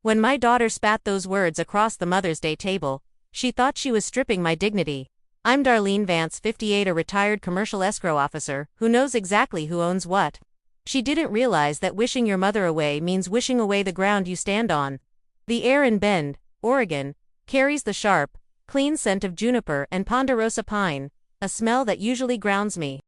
When my daughter spat those words across the Mother's Day table, she thought she was stripping my dignity. I'm Darlene Vance, 58, a retired commercial escrow officer who knows exactly who owns what. She didn't realize that wishing your mother away means wishing away the ground you stand on. The air in Bend, Oregon, carries the sharp, clean scent of juniper and ponderosa pine, a smell that usually grounds me.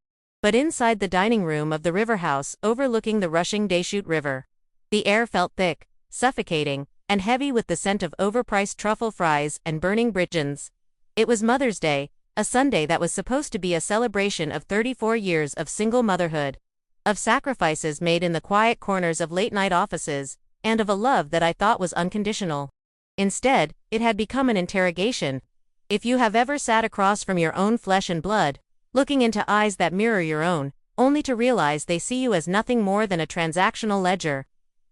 But inside the dining room of the River House overlooking the rushing Deschutes River, the air felt thick, suffocating, and heavy with the scent of overpriced truffle fries and burning Britgens. It was Mother's Day, a Sunday that was supposed to be a celebration of 34 years of single motherhood, of sacrifices made in the quiet corners of late-night offices, and of a love that I thought was unconditional. Instead, it had become an interrogation. If you have ever sat across from your own flesh and blood, looking into eyes that mirror your own, only to realize they see you as nothing more than a transactional ledger,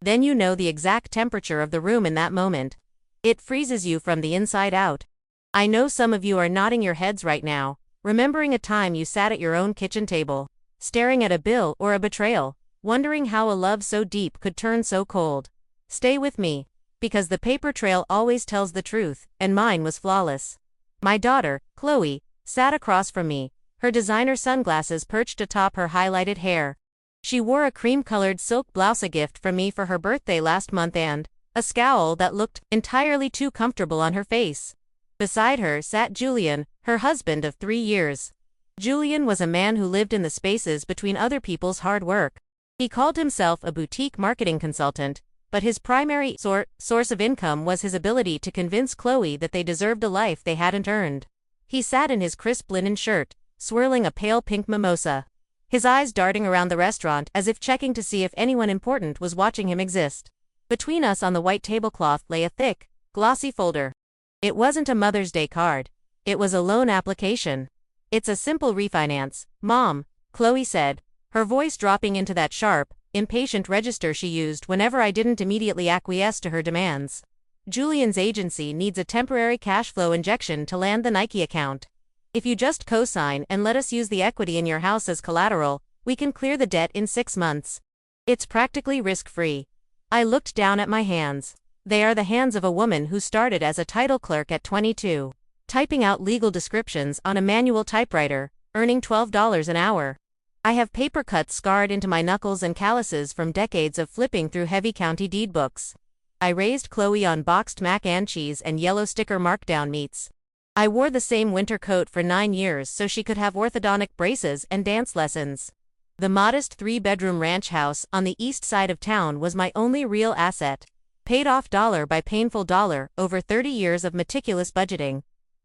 then you know the exact temperature of the room in that moment. It freezes you from the inside out. I know some of you are nodding your heads right now, remembering a time you sat at your own kitchen table, staring at a bill or a betrayal, wondering how a love so deep could turn so cold. Stay with me, because the paper trail always tells the truth, and mine was flawless. My daughter, Chloe, sat across from me, her designer sunglasses perched atop her highlighted hair. She wore a cream-colored silk blouse, a gift from me for her birthday last month, and a scowl that looked entirely too comfortable on her face. Beside her sat Julian, her husband of 3 years. Julian was a man who lived in the spaces between other people's hard work. He called himself a boutique marketing consultant, but his primary source of income was his ability to convince Chloe that they deserved a life they hadn't earned. He sat in his crisp linen shirt, swirling a pale pink mimosa, his eyes darting around the restaurant as if checking to see if anyone important was watching him exist. Between us on the white tablecloth lay a thick, glossy folder. It wasn't a Mother's Day card. It was a loan application. "It's a simple refinance, Mom," Chloe said, her voice dropping into that sharp, impatient register she used whenever I didn't immediately acquiesce to her demands. "Julian's agency needs a temporary cash flow injection to land the Nike account. If you just co-sign and let us use the equity in your house as collateral, we can clear the debt in 6 months. It's practically risk-free." I looked down at my hands. They are the hands of a woman who started as a title clerk at 22, typing out legal descriptions on a manual typewriter, earning $12 an hour. I have paper cuts scarred into my knuckles and calluses from decades of flipping through heavy county deed books. I raised Chloe on boxed mac and cheese and yellow sticker markdown meats. I wore the same winter coat for 9 years so she could have orthodontic braces and dance lessons. The modest 3-bedroom ranch house on the east side of town was my only real asset, paid off dollar by painful dollar over 30 years of meticulous budgeting.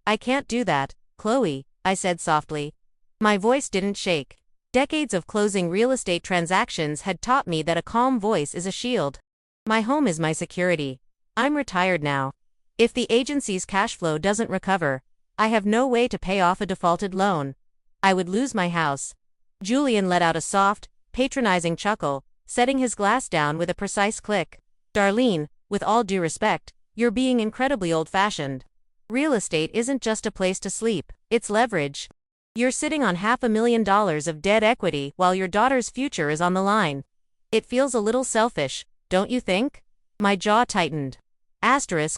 "I can't do that, Chloe," I said softly. My voice didn't shake. Decades of closing real estate transactions had taught me that a calm voice is a shield. My home is my security. I'm retired now. If the agency's cash flow doesn't recover, I have no way to pay off a defaulted loan. I would lose my house. Julian let out a soft, patronizing chuckle, setting his glass down with a precise click. "Darlene, with all due respect, you're being incredibly old-fashioned. Real estate isn't just a place to sleep, it's leverage. You're sitting on $500,000 of dead equity while your daughter's future is on the line. It feels a little selfish, don't you think?" My jaw tightened.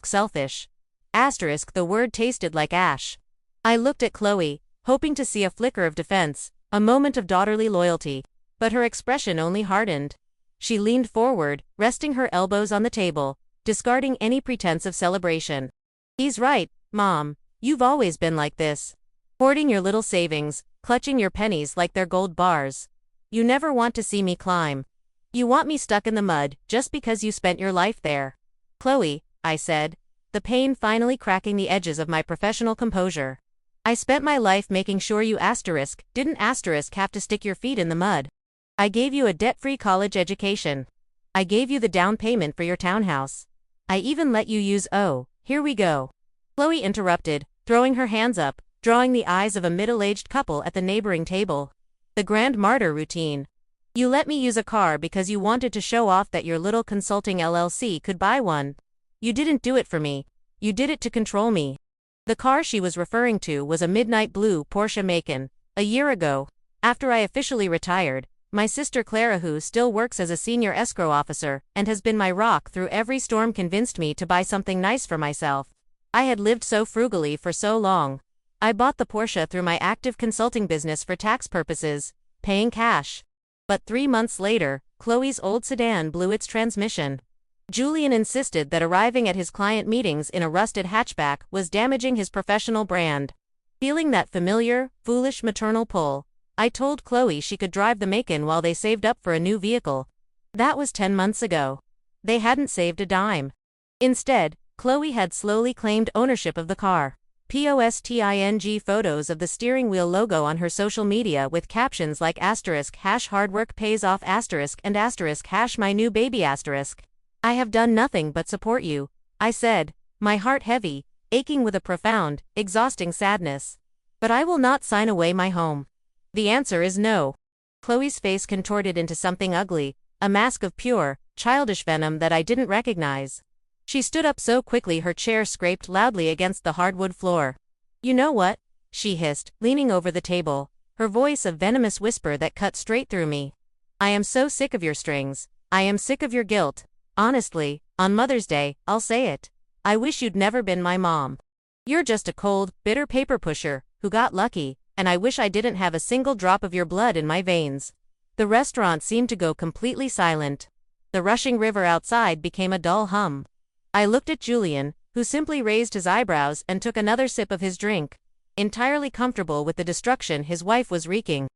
Selfish. The word tasted like ash. I looked at Chloe, hoping to see a flicker of defense, a moment of daughterly loyalty, but her expression only hardened. She leaned forward, resting her elbows on the table, discarding any pretense of celebration. "He's right, Mom. You've always been like this. Hoarding your little savings, clutching your pennies like they're gold bars. You never want to see me climb. You want me stuck in the mud just because you spent your life there." "Chloe," I said, the pain finally cracking the edges of my professional composure. "I spent my life making sure you didn't have to stick your feet in the mud. I gave you a debt-free college education. I gave you the down payment for your townhouse. I even let you use here we go." Chloe interrupted, throwing her hands up, drawing the eyes of a middle-aged couple at the neighboring table. "The grand martyr routine. You let me use a car because you wanted to show off that your little consulting LLC could buy one. You didn't do it for me. You did it to control me." The car she was referring to was a midnight blue Porsche Macan. A year ago, after I officially retired, My sister Clara, who still works as a senior escrow officer and has been my rock through every storm, convinced me to buy something nice for myself. I had lived so frugally for so long. I bought the Porsche through my active consulting business for tax purposes, paying cash. But 3 months later, Chloe's old sedan blew its transmission. Julian insisted that arriving at his client meetings in a rusted hatchback was damaging his professional brand. Feeling that familiar, foolish maternal pull, I told Chloe she could drive the Macon while they saved up for a new vehicle. That was 10 months ago. They hadn't saved a dime. Instead, Chloe had slowly claimed ownership of the car. Posting photos of the steering wheel logo on her social media with captions like *hard work pays off and *my new baby*. I have done nothing but support you, I said, my heart heavy, aching with a profound, exhausting sadness. But I will not sign away my home. The answer is no. Chloe's face contorted into something ugly, a mask of pure, childish venom that I didn't recognize. She stood up so quickly her chair scraped loudly against the hardwood floor. You know what? She hissed, leaning over the table, her voice a venomous whisper that cut straight through me. I am so sick of your strings. I am sick of your guilt. Honestly, on Mother's Day, I'll say it. I wish you'd never been my mom. You're just a cold, bitter paper pusher who got lucky, and I wish I didn't have a single drop of your blood in my veins. The restaurant seemed to go completely silent. The rushing river outside became a dull hum. I looked at Julian, who simply raised his eyebrows and took another sip of his drink, entirely comfortable with the destruction his wife was wreaking.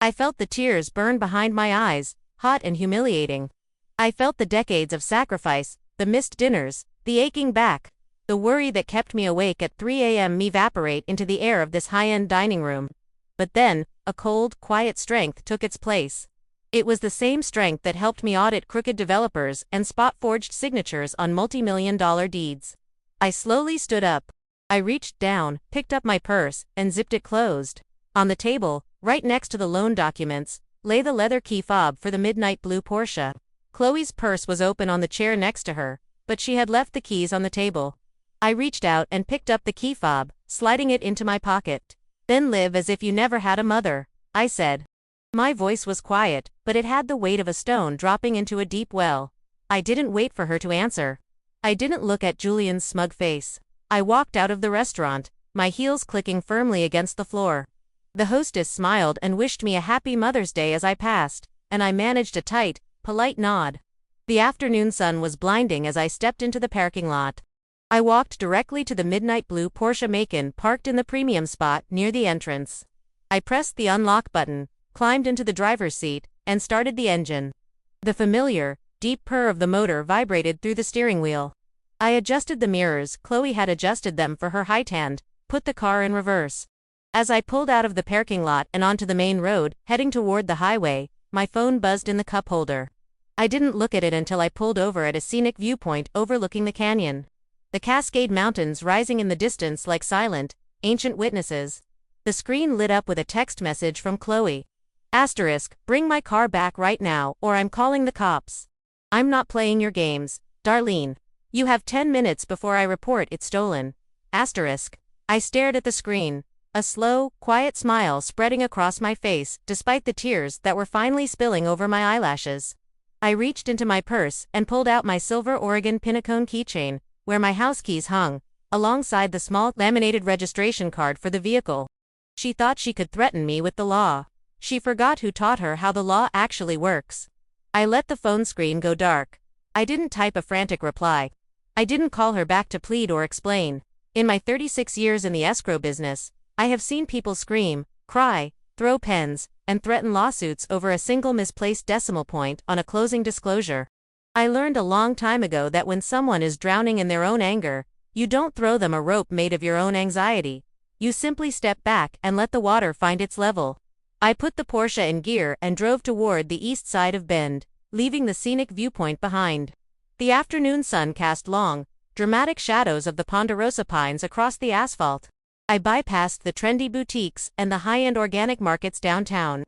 I felt the tears burn behind my eyes, hot and humiliating. I felt the decades of sacrifice, the missed dinners, the aching back, the worry that kept me awake at 3 a.m. evaporate into the air of this high-end dining room. But then, a cold, quiet strength took its place. It was the same strength that helped me audit crooked developers and spot forged signatures on multi-million-dollar deeds. I slowly stood up. I reached down, picked up my purse, and zipped it closed. On the table, right next to the loan documents, lay the leather key fob for the midnight blue Porsche. Chloe's purse was open on the chair next to her, but she had left the keys on the table. I reached out and picked up the key fob, sliding it into my pocket. Then live as if you never had a mother, I said. My voice was quiet, but it had the weight of a stone dropping into a deep well. I didn't wait for her to answer. I didn't look at Julian's smug face. I walked out of the restaurant, my heels clicking firmly against the floor. The hostess smiled and wished me a happy Mother's Day as I passed, and I managed a tight, polite nod. The afternoon sun was blinding as I stepped into the parking lot. I walked directly to the midnight blue Porsche Macon parked in the premium spot near the entrance. I pressed the unlock button, climbed into the driver's seat, and started the engine. The familiar, deep purr of the motor vibrated through the steering wheel. I adjusted the mirrors. Chloe had adjusted them for her height and put the car in reverse. As I pulled out of the parking lot and onto the main road, heading toward the highway, my phone buzzed in the cup holder. I didn't look at it until I pulled over at a scenic viewpoint overlooking the canyon. The Cascade Mountains rising in the distance like silent, ancient witnesses. The screen lit up with a text message from Chloe. Bring my car back right now or I'm calling the cops. I'm not playing your games, Darlene. You have 10 minutes before I report it stolen. I stared at the screen, a slow, quiet smile spreading across my face despite the tears that were finally spilling over my eyelashes. I reached into my purse and pulled out my silver Oregon Pinnacone keychain, where my house keys hung, alongside the small laminated registration card for the vehicle. She thought she could threaten me with the law. She forgot who taught her how the law actually works. I let the phone screen go dark. I didn't type a frantic reply. I didn't call her back to plead or explain. In my 36 years in the escrow business, I have seen people scream, cry, throw pens, and threaten lawsuits over a single misplaced decimal point on a closing disclosure. I learned a long time ago that when someone is drowning in their own anger, you don't throw them a rope made of your own anxiety. You simply step back and let the water find its level. I put the Porsche in gear and drove toward the east side of Bend, leaving the scenic viewpoint behind. The afternoon sun cast long, dramatic shadows of the ponderosa pines across the asphalt. I bypassed the trendy boutiques and the high-end organic markets downtown.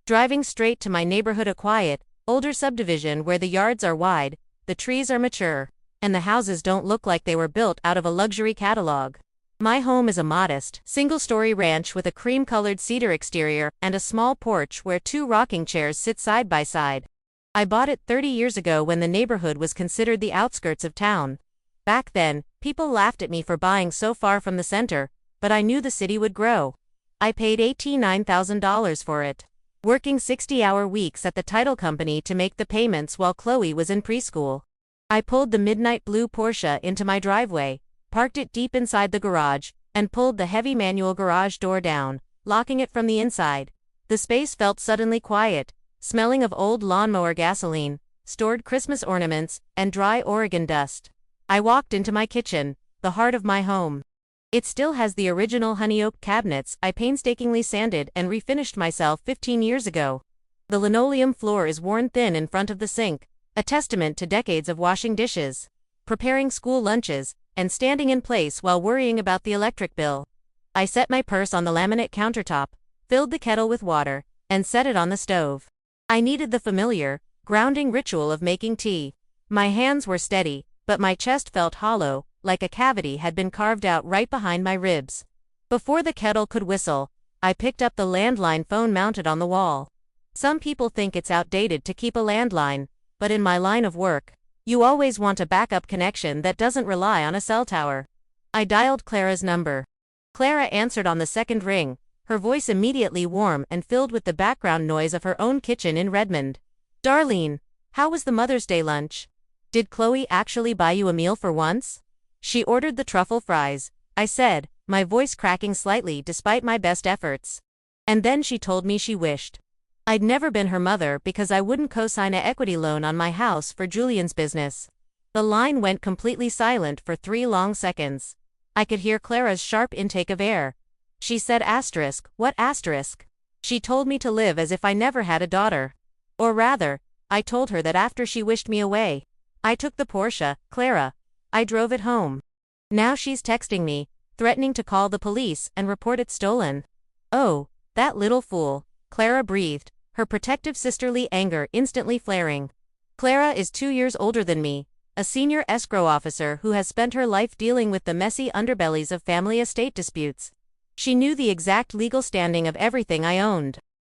Driving straight to my neighborhood, a quiet, older subdivision where the yards are wide, the trees are mature, and the houses don't look like they were built out of a luxury catalog. My home is a modest, single-story ranch with a cream-colored cedar exterior and a small porch where 2 rocking chairs sit side by side. I bought it 30 years ago when the neighborhood was considered the outskirts of town. Back then, people laughed at me for buying so far from the center, but I knew the city would grow. I paid $89,000 for it, working 60-hour weeks at the title company to make the payments while Chloe was in preschool. I pulled the midnight blue Porsche into my driveway, parked it deep inside the garage, and pulled the heavy manual garage door down, locking it from the inside. The space felt suddenly quiet, smelling of old lawnmower gasoline, stored Christmas ornaments, and dry Oregon dust. I walked into my kitchen, the heart of my home. It still has the original honey oak cabinets I painstakingly sanded and refinished myself 15 years ago. The linoleum floor is worn thin in front of the sink, a testament to decades of washing dishes, preparing school lunches, and standing in place while worrying about the electric bill. I set my purse on the laminate countertop, filled the kettle with water, and set it on the stove. I needed the familiar, grounding ritual of making tea. My hands were steady, but my chest felt hollow, like a cavity had been carved out right behind my ribs. Before the kettle could whistle, I picked up the landline phone mounted on the wall. Some people think it's outdated to keep a landline, but in my line of work, you always want a backup connection that doesn't rely on a cell tower. I dialed Clara's number. Clara answered on the second ring, her voice immediately warm and filled with the background noise of her own kitchen in Redmond. "Darlene, how was the Mother's Day lunch? Did Chloe actually buy you a meal for once?" "She ordered the truffle fries," I said, my voice cracking slightly despite my best efforts. "And then she told me she wished I'd never been her mother because I wouldn't co-sign an equity loan on my house for Julian's business." The line went completely silent for 3 long seconds. I could hear Clara's sharp intake of air. She said asterisk, "What asterisk?" "She told me to live as if I never had a daughter. Or rather, I told her that after she wished me away. I took the Porsche, Clara. I drove it home. Now she's texting me, threatening to call the police and report it stolen." "Oh, that little fool," Clara breathed, her protective sisterly anger instantly flaring. Clara is 2 years older than me, a senior escrow officer who has spent her life dealing with the messy underbellies of family estate disputes. She knew the exact legal standing of everything I owned.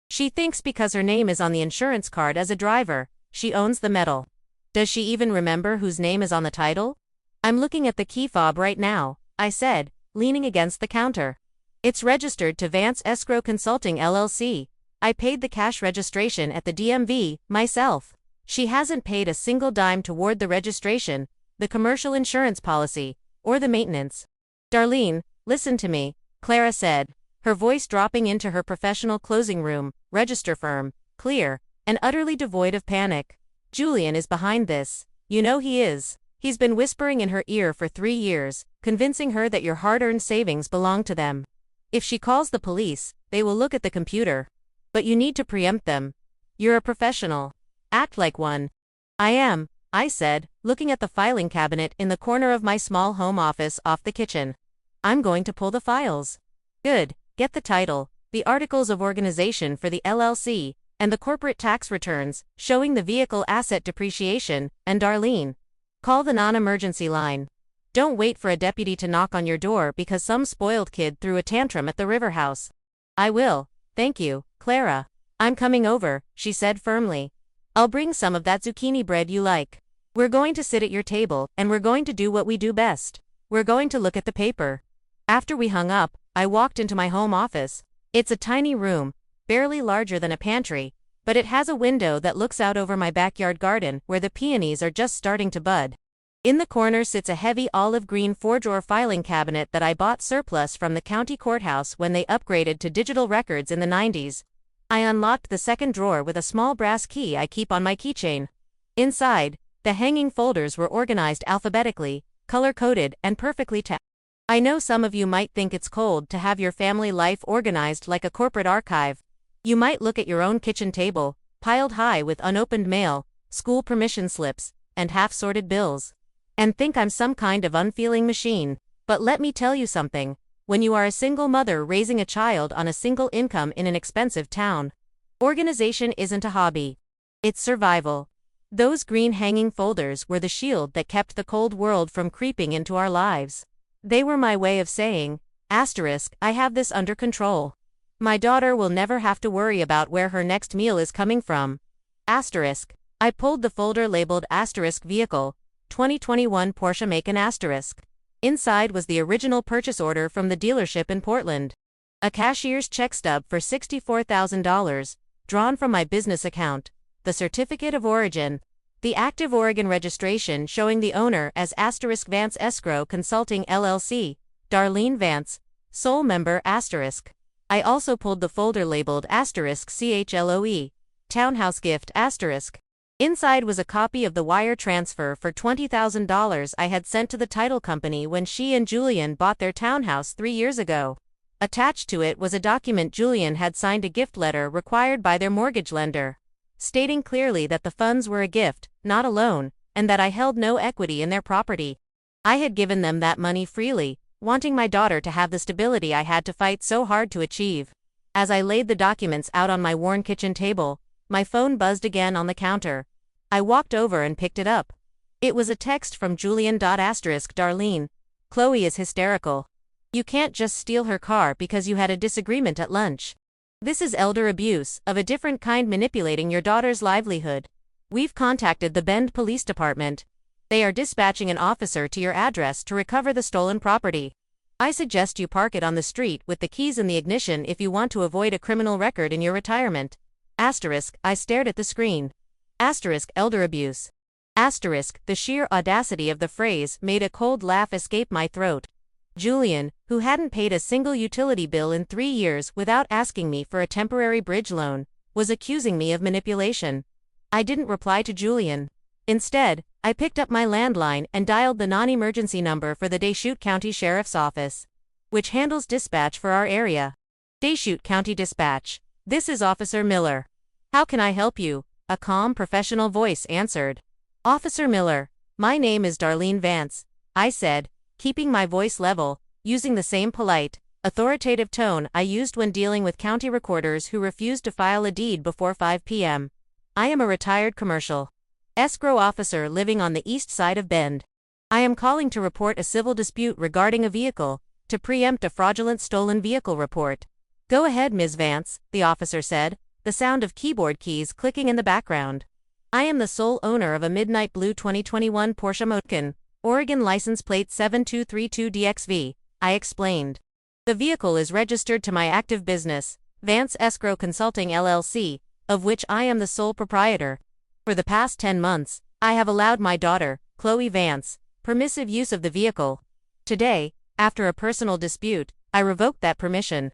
She thinks because her name is on the insurance card as a driver, she owns the metal. Does she even remember whose name is on the title? "I'm looking at the key fob right now," I said, leaning against the counter. "It's registered to Vance Escrow Consulting LLC. I paid the cash registration at the DMV, myself." She hasn't paid a single dime toward the registration, the commercial insurance policy, or the maintenance. "Darlene, listen to me," Clara said, her voice dropping into her professional closing room, register firm, clear, and utterly devoid of panic. "Julian is behind this. You know he is. He's been whispering in her ear for 3 years, convincing her that your hard-earned savings belong to them. If she calls the police, they will look at the computer. But you need to preempt them. You're a professional. Act like one." "I am," I said, looking at the filing cabinet in the corner of my small home office off the kitchen. "I'm going to pull the files." "Good. Get the title, the articles of organization for the LLC, and the corporate tax returns, showing the vehicle asset depreciation, and Darlene, call the non-emergency line. Don't wait for a deputy to knock on your door because some spoiled kid threw a tantrum at the River House." "I will, thank you, Clara. I'm coming over," she said firmly. "I'll bring some of that zucchini bread you like. We're going to sit at your table, and we're going to do what we do best. We're going to look at the paper." After we hung up, I walked into my home office. It's a tiny room, barely larger than a pantry, but it has a window that looks out over my backyard garden where the peonies are just starting to bud. In the corner sits a heavy olive green 4-drawer filing cabinet that I bought surplus from the county courthouse when they upgraded to digital records in the 90s. I unlocked the second drawer with a small brass key I keep on my keychain. Inside, the hanging folders were organized alphabetically, color-coded, and perfectly tabbed. I know some of you might think it's cold to have your family life organized like a corporate archive. You might look at your own kitchen table, piled high with unopened mail, school permission slips, and half-sorted bills, and think I'm some kind of unfeeling machine. But let me tell you something. When you are a single mother raising a child on a single income in an expensive town, organization isn't a hobby. It's survival. Those green hanging folders were the shield that kept the cold world from creeping into our lives. They were my way of saying, I have this under control. My daughter will never have to worry about where her next meal is coming from. I pulled the folder labeled vehicle, 2021 Porsche Macan *. Inside was the original purchase order from the dealership in Portland. A cashier's check stub for $64,000, drawn from my business account, the certificate of origin, the active Oregon registration showing the owner as *Vance Escrow Consulting LLC, Darlene Vance, sole member *. I also pulled the folder labeled *CHLOE, Townhouse Gift *. Inside was a copy of the wire transfer for $20,000 I had sent to the title company when she and Julian bought their townhouse 3 years ago. Attached to it was a document Julian had signed, a gift letter required by their mortgage lender, stating clearly that the funds were a gift, not a loan, and that I held no equity in their property. I had given them that money freely, wanting my daughter to have the stability I had to fight so hard to achieve. As I laid the documents out on my worn kitchen table, my phone buzzed again on the counter. I walked over and picked it up. It was a text from Julian. Darlene, Chloe is hysterical. You can't just steal her car because you had a disagreement at lunch. This is elder abuse, of a different kind, manipulating your daughter's livelihood. We've contacted the Bend Police Department. They are dispatching an officer to your address to recover the stolen property. I suggest you park it on the street with the keys in the ignition if you want to avoid a criminal record in your retirement. I stared at the screen. Elder abuse. The sheer audacity of the phrase made a cold laugh escape my throat. Julian, who hadn't paid a single utility bill in 3 years without asking me for a temporary bridge loan, was accusing me of manipulation. I didn't reply to Julian. Instead, I picked up my landline and dialed the non-emergency number for the Deschutes County Sheriff's Office, which handles dispatch for our area. Deschutes County Dispatch. This is Officer Miller. How can I help you? A calm, professional voice answered. Officer Miller, my name is Darlene Vance, I said, keeping my voice level, using the same polite, authoritative tone I used when dealing with county recorders who refused to file a deed before 5 p.m. I am a retired commercial escrow officer living on the east side of Bend. I am calling to report a civil dispute regarding a vehicle, to preempt a fraudulent stolen vehicle report. Go ahead, Ms. Vance, the officer said, the sound of keyboard keys clicking in the background. I am the sole owner of a midnight blue 2021 Porsche Macan, Oregon license plate 7232DXV, I explained. The vehicle is registered to my active business, Vance Escrow Consulting LLC, of which I am the sole proprietor. For the past 10 months, I have allowed my daughter, Chloe Vance, permissive use of the vehicle. Today, after a personal dispute, I revoked that permission.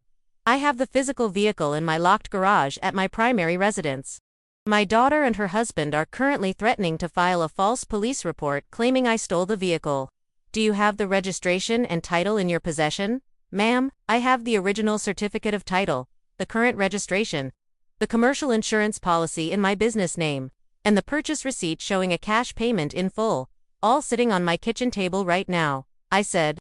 I have the physical vehicle in my locked garage at my primary residence. My daughter and her husband are currently threatening to file a false police report claiming I stole the vehicle. Do you have the registration and title in your possession? Ma'am, I have the original certificate of title, the current registration, the commercial insurance policy in my business name, and the purchase receipt showing a cash payment in full, all sitting on my kitchen table right now, I said.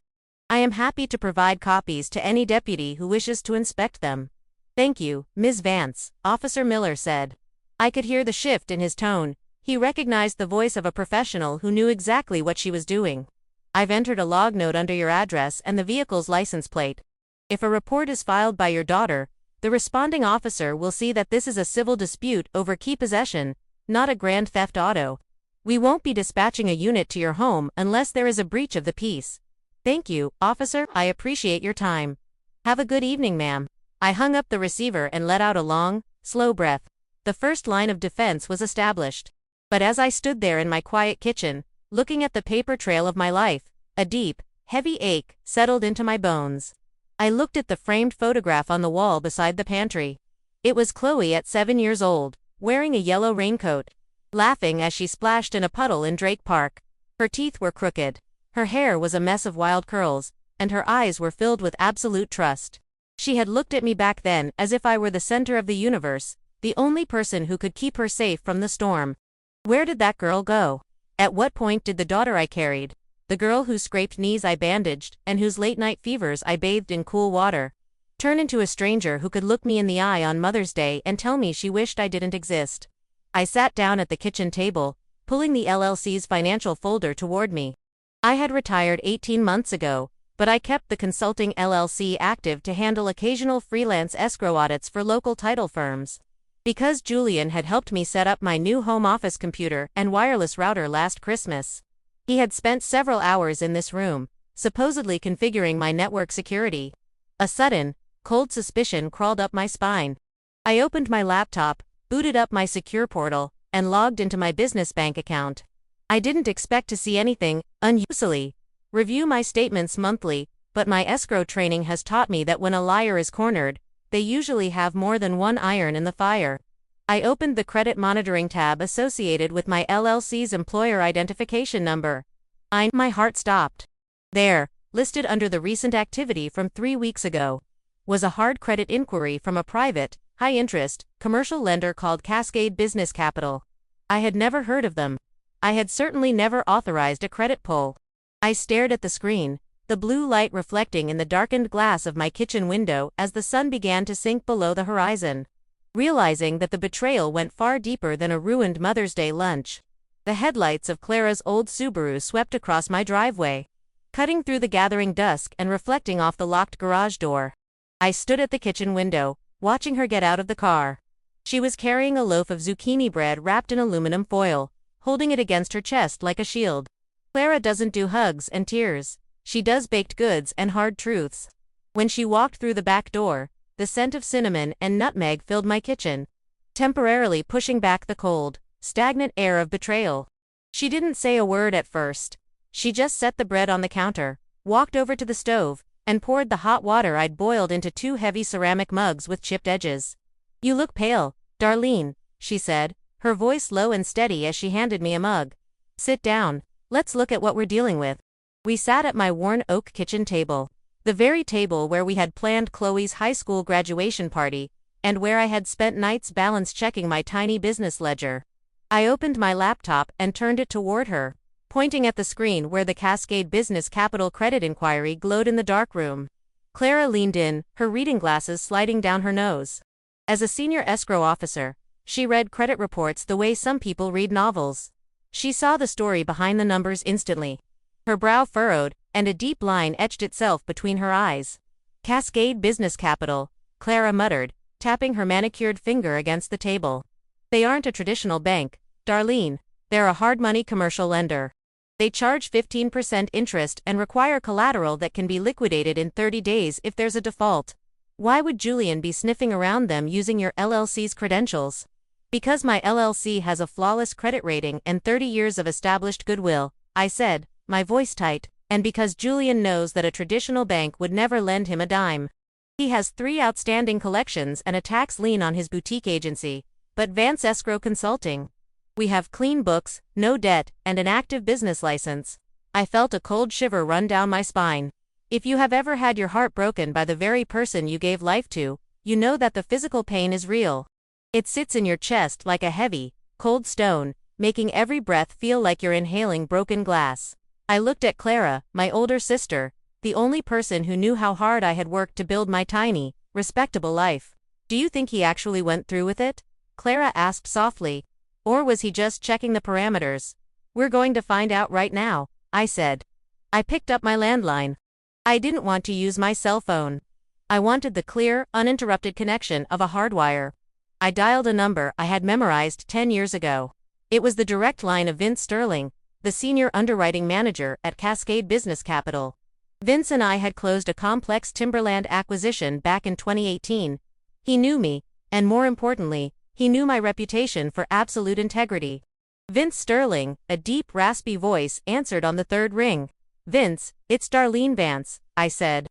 I am happy to provide copies to any deputy who wishes to inspect them. Thank you, Ms. Vance, Officer Miller said. I could hear the shift in his tone. He recognized the voice of a professional who knew exactly what she was doing. I've entered a log note under your address and the vehicle's license plate. If a report is filed by your daughter, the responding officer will see that this is a civil dispute over key possession, not a grand theft auto. We won't be dispatching a unit to your home unless there is a breach of the peace. Thank you, officer, I appreciate your time. Have a good evening, ma'am. I hung up the receiver and let out a long, slow breath. The first line of defense was established. But as I stood there in my quiet kitchen, looking at the paper trail of my life, a deep, heavy ache settled into my bones. I looked at the framed photograph on the wall beside the pantry. It was Chloe at 7 years old, wearing a yellow raincoat, laughing as she splashed in a puddle in Drake Park. Her teeth were crooked. Her hair was a mess of wild curls, and her eyes were filled with absolute trust. She had looked at me back then as if I were the center of the universe, the only person who could keep her safe from the storm. Where did that girl go? At what point did the daughter I carried, the girl whose scraped knees I bandaged and whose late-night fevers I bathed in cool water, turn into a stranger who could look me in the eye on Mother's Day and tell me she wished I didn't exist? I sat down at the kitchen table, pulling the LLC's financial folder toward me. I had retired 18 months ago, but I kept the consulting LLC active to handle occasional freelance escrow audits for local title firms. Because Julian had helped me set up my new home office computer and wireless router last Christmas. He had spent several hours in this room, supposedly configuring my network security. A sudden, cold suspicion crawled up my spine. I opened my laptop, booted up my secure portal, and logged into my business bank account. I didn't expect to see anything unusually. Review my statements monthly, but my escrow training has taught me that when a liar is cornered, they usually have more than one iron in the fire. I opened the credit monitoring tab associated with my LLC's employer identification number. My heart stopped. There, listed under the recent activity from 3 weeks ago, was a hard credit inquiry from a private, high-interest, commercial lender called Cascade Business Capital. I had never heard of them. I had certainly never authorized a credit pull. I stared at the screen, the blue light reflecting in the darkened glass of my kitchen window as the sun began to sink below the horizon. Realizing that the betrayal went far deeper than a ruined Mother's Day lunch, the headlights of Clara's old Subaru swept across my driveway, cutting through the gathering dusk and reflecting off the locked garage door. I stood at the kitchen window, watching her get out of the car. She was carrying a loaf of zucchini bread wrapped in aluminum foil, holding it against her chest like a shield. Clara doesn't do hugs and tears. She does baked goods and hard truths. When she walked through the back door, the scent of cinnamon and nutmeg filled my kitchen, temporarily pushing back the cold, stagnant air of betrayal. She didn't say a word at first. She just set the bread on the counter, walked over to the stove, and poured the hot water I'd boiled into 2 heavy ceramic mugs with chipped edges. "You look pale, Darlene," she said, her voice low and steady as she handed me a mug. "Sit down. Let's look at what we're dealing with." We sat at my worn oak kitchen table, the very table where we had planned Chloe's high school graduation party, and where I had spent nights balance checking my tiny business ledger. I opened my laptop and turned it toward her, pointing at the screen where the Cascade Business Capital credit inquiry glowed in the dark room. Clara leaned in, her reading glasses sliding down her nose. As a senior escrow officer, she read credit reports the way some people read novels. She saw the story behind the numbers instantly. Her brow furrowed, and a deep line etched itself between her eyes. "Cascade Business Capital," Clara muttered, tapping her manicured finger against the table. "They aren't a traditional bank, Darlene. They're a hard-money commercial lender. They charge 15% interest and require collateral that can be liquidated in 30 days if there's a default. Why would Julian be sniffing around them using your LLC's credentials?" "Because my LLC has a flawless credit rating and 30 years of established goodwill," I said, my voice tight, "and because Julian knows that a traditional bank would never lend him a dime. He has 3 outstanding collections and a tax lien on his boutique agency, but Vance Escrow Consulting. We have clean books, no debt, and an active business license." I felt a cold shiver run down my spine. If you have ever had your heart broken by the very person you gave life to, you know that the physical pain is real. It sits in your chest like a heavy, cold stone, making every breath feel like you're inhaling broken glass. I looked at Clara, my older sister, the only person who knew how hard I had worked to build my tiny, respectable life. "Do you think he actually went through with it?" Clara asked softly. "Or was he just checking the parameters?" "We're going to find out right now," I said. I picked up my landline. I didn't want to use my cell phone. I wanted the clear, uninterrupted connection of a hardwire. I dialed a number I had memorized 10 years ago. It was the direct line of Vince Sterling, the senior underwriting manager at Cascade Business Capital. Vince and I had closed a complex timberland acquisition back in 2018. He knew me, and more importantly, he knew my reputation for absolute integrity. Vince Sterling, a deep, raspy voice, answered on the 3rd ring. "Vince, it's Darlene Vance," I said,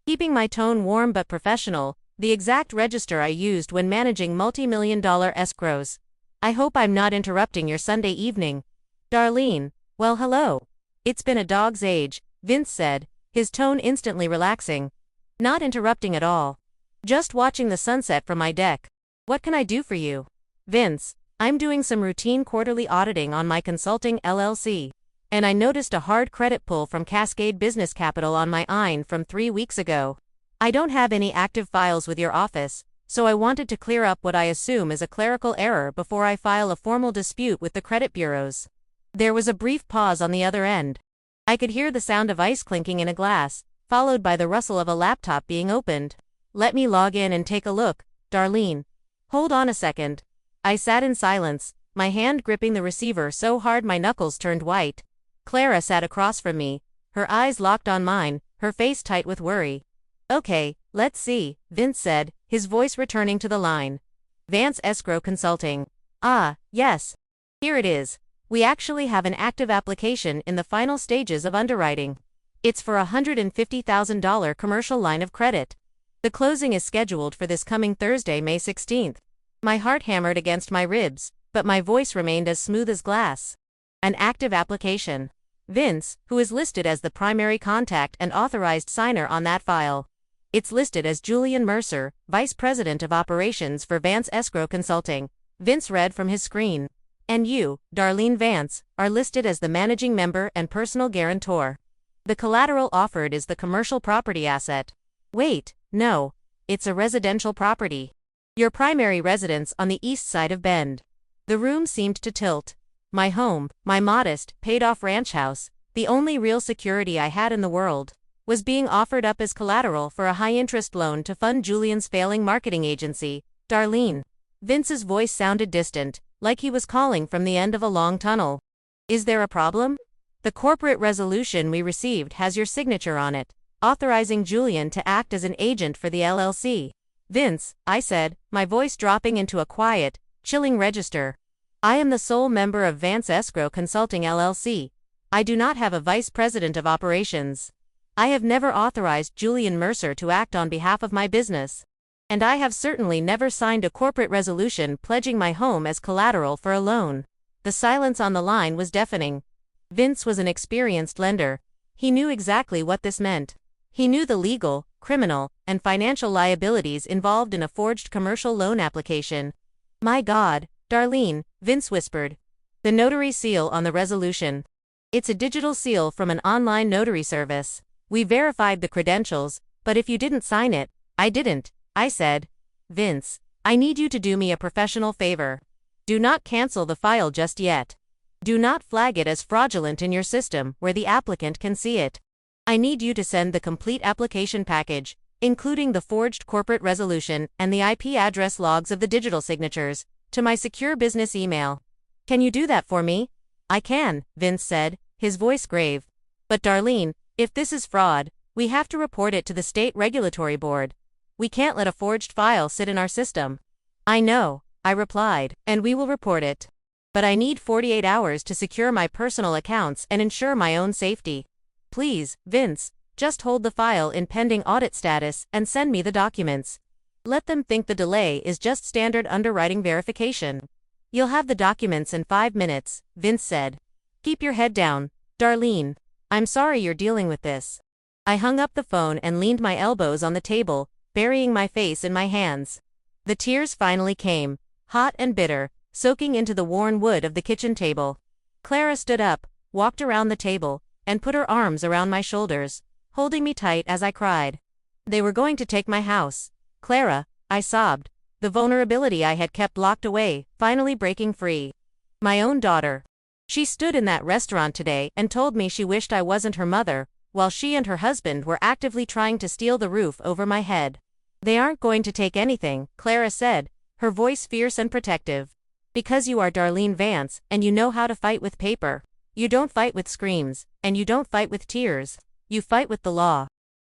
keeping my tone warm but professional, the exact register I used when managing multi-million-dollar escrows. "I hope I'm not interrupting your Sunday evening." "Darlene, well, hello. It's been a dog's age," Vince said, his tone instantly relaxing. "Not interrupting at all. Just watching the sunset from my deck. What can I do for you?" "Vince, I'm doing some routine quarterly auditing on my consulting LLC, and I noticed a hard credit pull from Cascade Business Capital on my IN from 3 weeks ago. I don't have any active files with your office, so I wanted to clear up what I assume is a clerical error before I file a formal dispute with the credit bureaus." There was a brief pause on the other end. I could hear the sound of ice clinking in a glass, followed by the rustle of a laptop being opened. Let me log in and take a look, Darlene. Hold on a second. I sat in silence, my hand gripping the receiver so hard my knuckles turned white. Clara sat across from me, her eyes locked on mine, her face tight with worry. Okay, let's see, Vince said, his voice returning to the line. Vance Escrow Consulting. Ah, yes. Here it is. We actually have an active application in the final stages of underwriting. It's for a $150,000 commercial line of credit. The closing is scheduled for this coming Thursday, May 16th. My heart hammered against my ribs, but my voice remained as smooth as glass. An active application. Vince, who is listed as the primary contact and authorized signer on that file. It's listed as Julian Mercer, Vice President of Operations for Vance Escrow Consulting. Vince read from his screen. And you, Darlene Vance, are listed as the managing member and personal guarantor. The collateral offered is the commercial property asset. Wait, no. It's a residential property. Your primary residence on the east side of Bend. The room seemed to tilt. My home, my modest, paid-off ranch house, the only real security I had in the world, was being offered up as collateral for a high-interest loan to fund Julian's failing marketing agency, Darlene. Vince's voice sounded distant, like he was calling from the end of a long tunnel. Is there a problem? The corporate resolution we received has your signature on it, authorizing Julian to act as an agent for the LLC. Vince, I said, my voice dropping into a quiet, chilling register. I am the sole member of Vance Escrow Consulting LLC. I do not have a vice president of operations. I have never authorized Julian Mercer to act on behalf of my business. And I have certainly never signed a corporate resolution pledging my home as collateral for a loan. The silence on the line was deafening. Vince was an experienced lender. He knew exactly what this meant. He knew the legal, criminal, and financial liabilities involved in a forged commercial loan application. My God, Darlene, Vince whispered. The notary seal on the resolution. It's a digital seal from an online notary service. We verified the credentials, but if you didn't sign it, I didn't, I said. Vince, I need you to do me a professional favor. Do not cancel the file just yet. Do not flag it as fraudulent in your system where the applicant can see it. I need you to send the complete application package, including the forged corporate resolution and the IP address logs of the digital signatures, to my secure business email. Can you do that for me? I can, Vince said, his voice grave. But Darlene, if this is fraud, we have to report it to the state regulatory board. We can't let a forged file sit in our system. I know, I replied, and we will report it. But I need 48 hours to secure my personal accounts and ensure my own safety. Please, Vince, just hold the file in pending audit status and send me the documents. Let them think the delay is just standard underwriting verification. You'll have the documents in 5 minutes, Vince said. Keep your head down, Darlene. I'm sorry you're dealing with this. I hung up the phone and leaned my elbows on the table, burying my face in my hands. The tears finally came, hot and bitter, soaking into the worn wood of the kitchen table. Clara stood up, walked around the table, and put her arms around my shoulders, holding me tight as I cried. They were going to take my house. Clara, I sobbed, the vulnerability I had kept locked away, finally breaking free. My own daughter. She stood in that restaurant today and told me she wished I wasn't her mother, while she and her husband were actively trying to steal the roof over my head. They aren't going to take anything, Clara said, her voice fierce and protective. Because you are Darlene Vance, and you know how to fight with paper. You don't fight with screams, and you don't fight with tears. You fight with the law.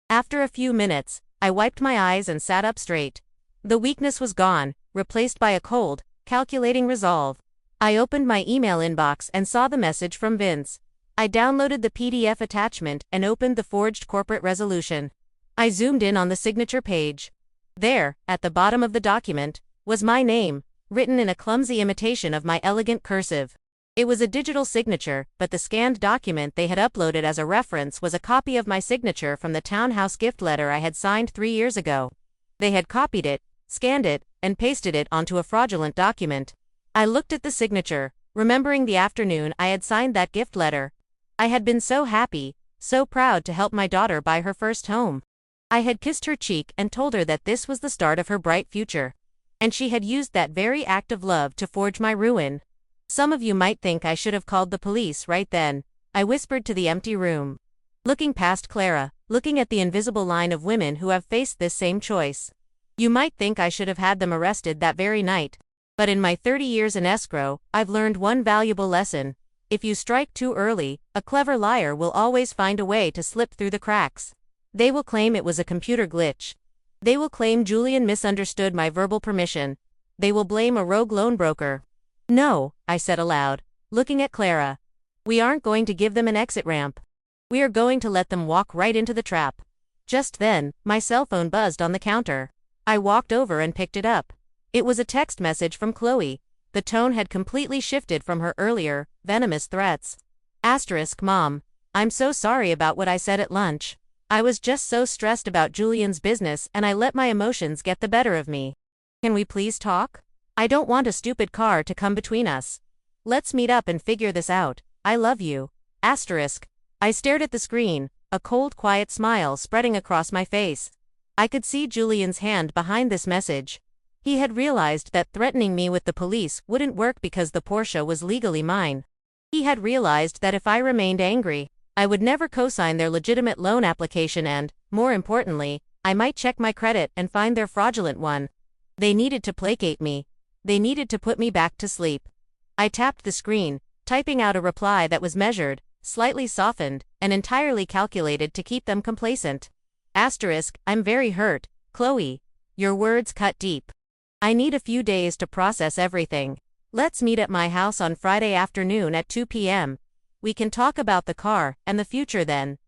After a few minutes, I wiped my eyes and sat up straight. The weakness was gone, replaced by a cold, calculating resolve. I opened my email inbox and saw the message from Vince. I downloaded the PDF attachment and opened the forged corporate resolution. I zoomed in on the signature page. There, at the bottom of the document, was my name, written in a clumsy imitation of my elegant cursive. It was a digital signature, but the scanned document they had uploaded as a reference was a copy of my signature from the townhouse gift letter I had signed 3 years ago. They had copied it, scanned it, and pasted it onto a fraudulent document. I looked at the signature, remembering the afternoon I had signed that gift letter. I had been so happy, so proud to help my daughter buy her first home. I had kissed her cheek and told her that this was the start of her bright future. And she had used that very act of love to forge my ruin. Some of you might think I should have called the police right then, I whispered to the empty room. Looking past Clara, looking at the invisible line of women who have faced this same choice. You might think I should have had them arrested that very night. But in my 30 years in escrow, I've learned one valuable lesson. If you strike too early, a clever liar will always find a way to slip through the cracks. They will claim it was a computer glitch. They will claim Julian misunderstood my verbal permission. They will blame a rogue loan broker. No, I said aloud, looking at Clara. We aren't going to give them an exit ramp. We are going to let them walk right into the trap. Just then, my cell phone buzzed on the counter. I walked over and picked it up. It was a text message from Chloe. The tone had completely shifted from her earlier, venomous threats. Mom, I'm so sorry about what I said at lunch. I was just so stressed about Julian's business and I let my emotions get the better of me. Can we please talk? I don't want a stupid car to come between us. Let's meet up and figure this out. I love you. I stared at the screen, a cold, quiet smile spreading across my face. I could see Julian's hand behind this message. He had realized that threatening me with the police wouldn't work because the Porsche was legally mine. He had realized that if I remained angry, I would never co-sign their legitimate loan application and, more importantly, I might check my credit and find their fraudulent one. They needed to placate me. They needed to put me back to sleep. I tapped the screen, typing out a reply that was measured, slightly softened, and entirely calculated to keep them complacent. I'm very hurt, Chloe. Your words cut deep. I need a few days to process everything. Let's meet at my house on Friday afternoon at 2 p.m. We can talk about the car and the future then.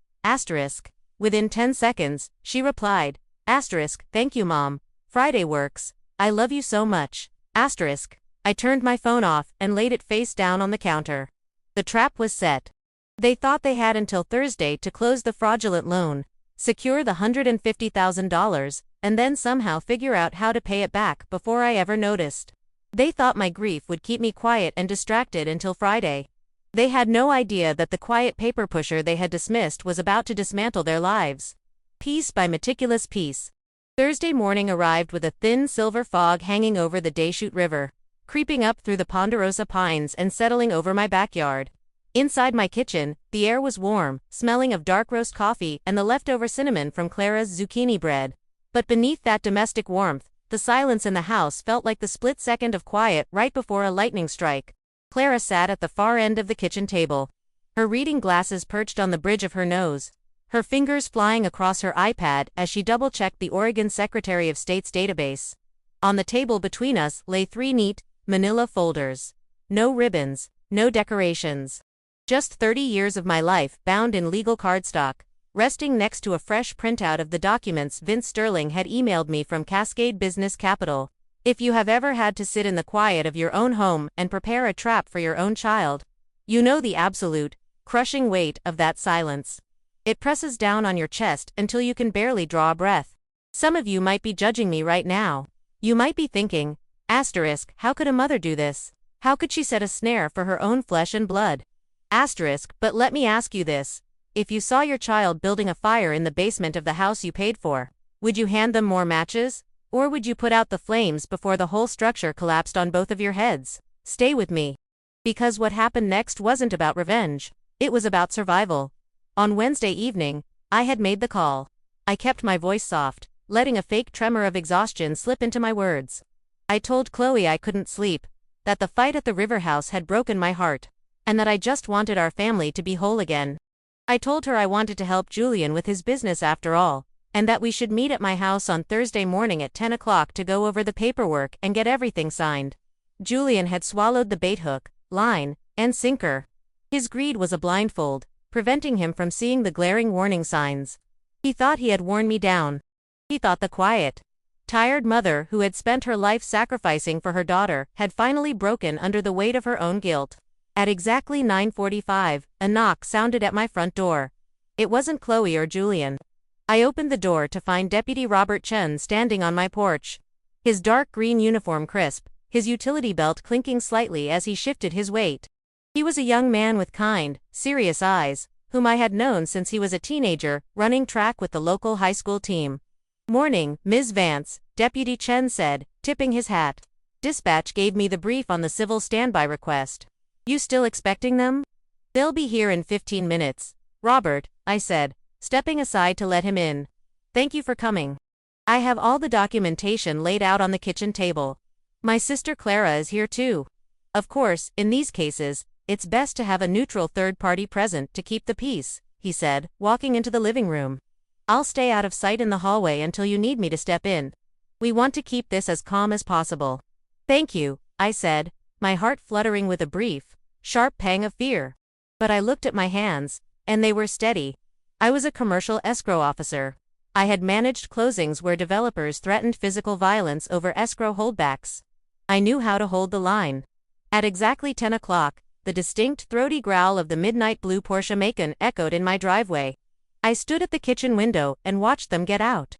Within 10 seconds, she replied. Thank you, Mom. Friday works. I love you so much. I turned my phone off and laid it face down on the counter. The trap was set. They thought they had until Thursday to close the fraudulent loan, secure the $150,000, and then somehow figure out how to pay it back before I ever noticed. They thought my grief would keep me quiet and distracted until Friday. They had no idea that the quiet paper pusher they had dismissed was about to dismantle their lives. Piece by meticulous piece. Thursday morning arrived with a thin silver fog hanging over the Deschutes River, creeping up through the ponderosa pines and settling over my backyard. Inside my kitchen, the air was warm, smelling of dark roast coffee and the leftover cinnamon from Clara's zucchini bread. But beneath that domestic warmth, the silence in the house felt like the split second of quiet right before a lightning strike. Clara sat at the far end of the kitchen table, her reading glasses perched on the bridge of her nose, her fingers flying across her iPad as she double-checked the Oregon Secretary of State's database. On the table between us lay 3 neat, manila folders. No ribbons, no decorations. Just 30 years of my life bound in legal cardstock, resting next to a fresh printout of the documents Vince Sterling had emailed me from Cascade Business Capital. If you have ever had to sit in the quiet of your own home and prepare a trap for your own child, you know the absolute, crushing weight of that silence. It presses down on your chest until you can barely draw a breath. Some of you might be judging me right now. You might be thinking, how could a mother do this? How could she set a snare for her own flesh and blood? But let me ask you this. If you saw your child building a fire in the basement of the house you paid for, would you hand them more matches? Or would you put out the flames before the whole structure collapsed on both of your heads? Stay with me. Because what happened next wasn't about revenge. It was about survival. On Wednesday evening, I had made the call. I kept my voice soft, letting a fake tremor of exhaustion slip into my words. I told Chloe I couldn't sleep, that the fight at the river house had broken my heart, and that I just wanted our family to be whole again. I told her I wanted to help Julian with his business after all, and that we should meet at my house on Thursday morning at 10 o'clock to go over the paperwork and get everything signed. Julian had swallowed the bait hook, line, and sinker. His greed was a blindfold, preventing him from seeing the glaring warning signs. He thought he had worn me down. He thought the quiet, tired mother who had spent her life sacrificing for her daughter had finally broken under the weight of her own guilt. At exactly 9:45, a knock sounded at my front door. It wasn't Chloe or Julian. I opened the door to find Deputy Robert Chen standing on my porch. His dark green uniform crisp, his utility belt clinking slightly as he shifted his weight. He was a young man with kind, serious eyes, whom I had known since he was a teenager, running track with the local high school team. "Morning, Ms. Vance," Deputy Chen said, tipping his hat. Dispatch gave me the brief on the civil standby request. "You still expecting them?" "They'll be here in 15 minutes, Robert," I said, stepping aside to let him in. Thank you for coming. I have all the documentation laid out on the kitchen table. My sister Clara is here too. Of course, in these cases, it's best to have a neutral third party present to keep the peace, he said, walking into the living room. I'll stay out of sight in the hallway until you need me to step in. We want to keep this as calm as possible. Thank you, I said, my heart fluttering with a brief, sharp pang of fear. But I looked at my hands, and they were steady. I was a commercial escrow officer. I had managed closings where developers threatened physical violence over escrow holdbacks. I knew how to hold the line. At exactly 10 o'clock, the distinct throaty growl of the midnight blue Porsche Macan echoed in my driveway. I stood at the kitchen window and watched them get out.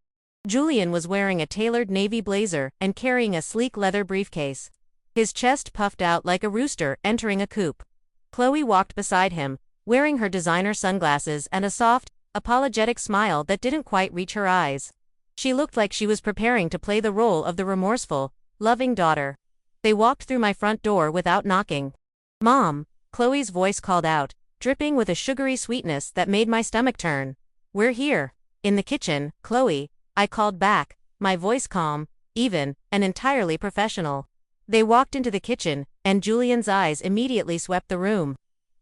Julian was wearing a tailored navy blazer and carrying a sleek leather briefcase. His chest puffed out like a rooster entering a coop. Chloe walked beside him, wearing her designer sunglasses and a soft, apologetic smile that didn't quite reach her eyes. She looked like she was preparing to play the role of the remorseful, loving daughter. They walked through my front door without knocking. Mom, Chloe's voice called out, dripping with a sugary sweetness that made my stomach turn. We're here. In the kitchen, Chloe, I called back, my voice calm, even, and entirely professional. They walked into the kitchen, and Julian's eyes immediately swept the room,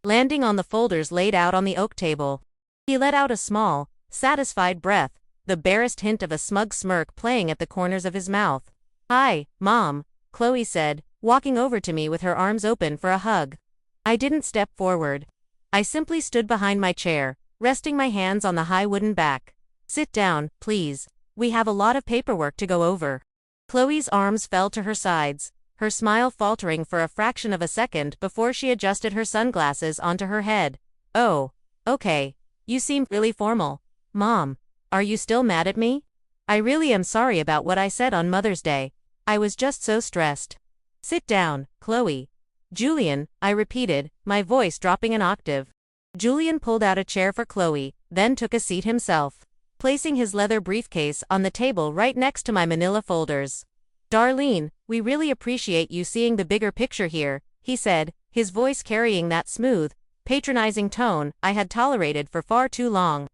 landing on the folders laid out on the oak table. He let out a small, satisfied breath, the barest hint of a smug smirk playing at the corners of his mouth. Hi, Mom, Chloe said, walking over to me with her arms open for a hug. I didn't step forward. I simply stood behind my chair, resting my hands on the high wooden back. Sit down, please. We have a lot of paperwork to go over. Chloe's arms fell to her sides, her smile faltering for a fraction of a second before she adjusted her sunglasses onto her head. Oh, okay. You seem really formal. Mom, are you still mad at me? I really am sorry about what I said on Mother's Day. I was just so stressed. Sit down, Chloe. Julian, I repeated, my voice dropping an octave. Julian pulled out a chair for Chloe, then took a seat himself, placing his leather briefcase on the table right next to my manila folders. Darlene, we really appreciate you seeing the bigger picture here, he said, his voice carrying that smooth, patronizing tone I had tolerated for far too long.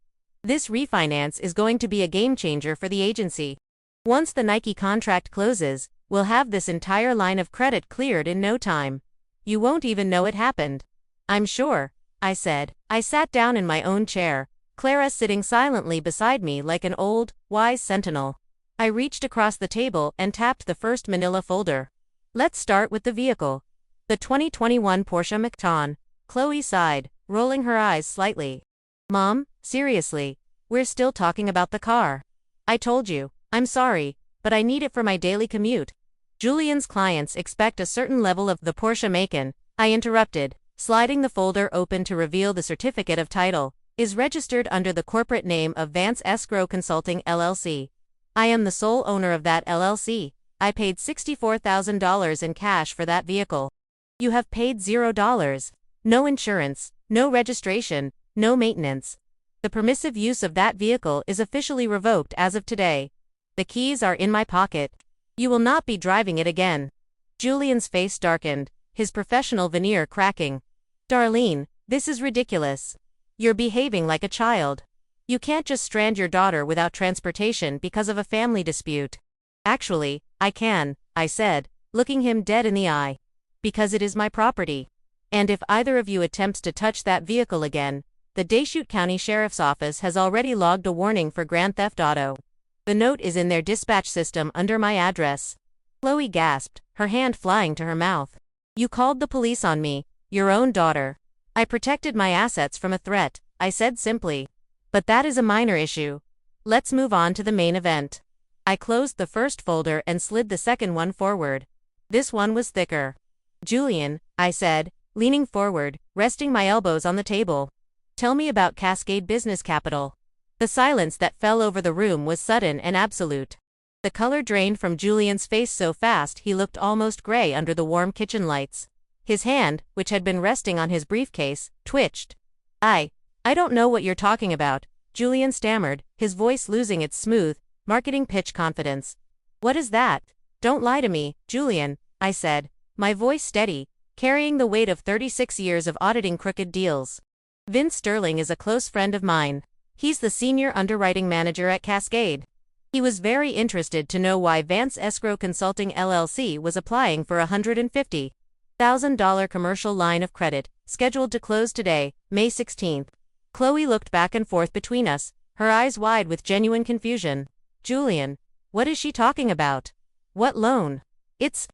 This refinance is going to be a game changer for the agency. Once the Nike contract closes, we'll have this entire line of credit cleared in no time. You won't even know it happened. I'm sure, I said. I sat down in my own chair, Clara sitting silently beside me like an old, wise sentinel. I reached across the table and tapped the first manila folder. Let's start with the vehicle. The 2021 Porsche Macan. Chloe sighed, rolling her eyes slightly. Mom, seriously, we're still talking about the car. I told you, I'm sorry, but I need it for my daily commute. Julian's clients expect a certain level of the Porsche Macan, I interrupted, sliding the folder open to reveal the certificate of title, is registered under the corporate name of Vance Escrow Consulting LLC. I am the sole owner of that LLC. I paid $64,000 in cash for that vehicle. You have paid $0. No insurance, no registration, no maintenance. The permissive use of that vehicle is officially revoked as of today. The keys are in my pocket. You will not be driving it again. Julian's face darkened, his professional veneer cracking. Darlene, this is ridiculous. You're behaving like a child. You can't just strand your daughter without transportation because of a family dispute. Actually, I can, I said, looking him dead in the eye. Because it is my property. And if either of you attempts to touch that vehicle again, the Deschutes County Sheriff's Office has already logged a warning for grand theft auto. The note is in their dispatch system under my address. Chloe gasped, her hand flying to her mouth. You called the police on me, your own daughter. I protected my assets from a threat, I said simply. But that is a minor issue. Let's move on to the main event. I closed the first folder and slid the second one forward. This one was thicker. Julian, I said, leaning forward, resting my elbows on the table. Tell me about Cascade Business Capital. The silence that fell over the room was sudden and absolute. The color drained from Julian's face so fast he looked almost gray under the warm kitchen lights. His hand, which had been resting on his briefcase, twitched. I don't know what you're talking about, Julian stammered, his voice losing its smooth, marketing pitch confidence. What is that? Don't lie to me, Julian, I said, my voice steady, carrying the weight of 36 years of auditing crooked deals. Vince Sterling is a close friend of mine. He's the senior underwriting manager at Cascade. He was very interested to know why Vance Escrow Consulting LLC was applying for a $150,000 commercial line of credit, scheduled to close today, May 16th. Chloe looked back and forth between us, her eyes wide with genuine confusion. Julian, what is she talking about? What loan? It's